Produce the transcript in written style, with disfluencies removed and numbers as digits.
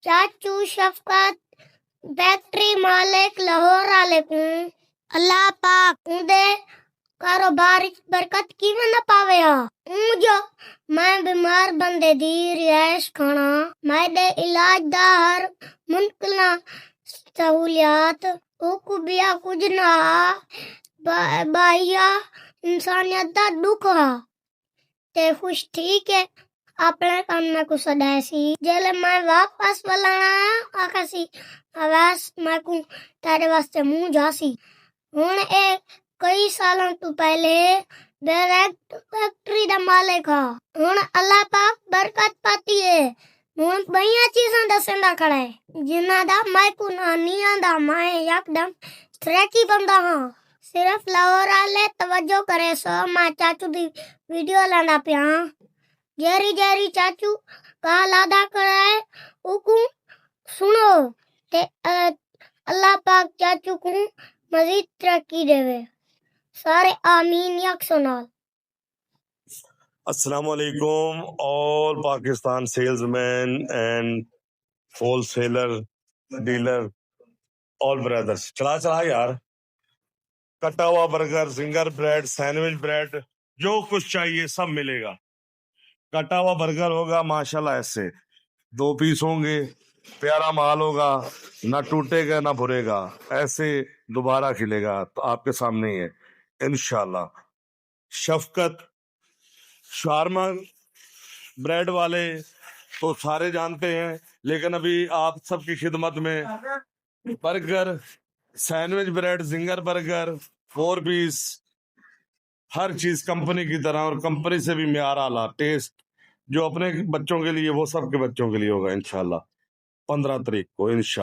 चाचू शफकत फैक्ट्री मालिक लाहौर वाले को अल्लाह पाक उदे कारोबार बरकत किवें न पावे जो मैं बीमार बंदे दी रिहाइश खाना मायदे इलाज दा हर मुमकिन सहूलियात ओकु बिया कुछ ना बाहिया इंसानियत दा दुख ते खुश ठीक है अपने काम में कुछ सदासी जेले मैं वापस वाला आकाशी आवाज मैं को तेरे वास्ते मुंह जासी हुन ए कई सालों तो पहले डायरेक्ट फैक्ट्री दा मालिक हुन अल्लाह पाक बरकत पाती है हुन बईया चीज़ां दसंदा खड़ा है जिन्ना दा मैं को नहीं आंदा मैं एकदम ट्रैकी बंदा हां सिर्फ लाहौर वाले तवज्जो करे सो मैं चाचू दी वीडियो लांदा पिया जेरी जेरी चाचू का लादा कराए उकू सुनो ते अल्लाह पाक चाचू को मजीद तरक्की देवे सारे आमीन यकसनाल। Assalamualaikum all Pakistan salesmen and wholesaler dealer all brothers चला यार कटा हुआ burger ginger bread sandwich bread जो कुछ चाहिए सब मिलेगा कटा हुआ बर्गर होगा माशाल्लाह ऐसे 2 पीस होंगे प्यारा माल होगा ना टूटेगा ना भुरेगा ऐसे दोबारा खिलेगा तो आपके सामने ही है इंशाल्लाह शफकत शारमा ब्रेड वाले तो सारे जानते हैं लेकिन अभी आप सबकी खिदमत में burger sandwich bread zinger burger 4 piece हर चीज कंपनी की तरह और कंपनी से भी मेयार आला टेस्ट जो अपने बच्चों के लिए वो सबके बच्चों के लिए होगा इंशाल्लाह 15 तारीख को इंशाल्लाह।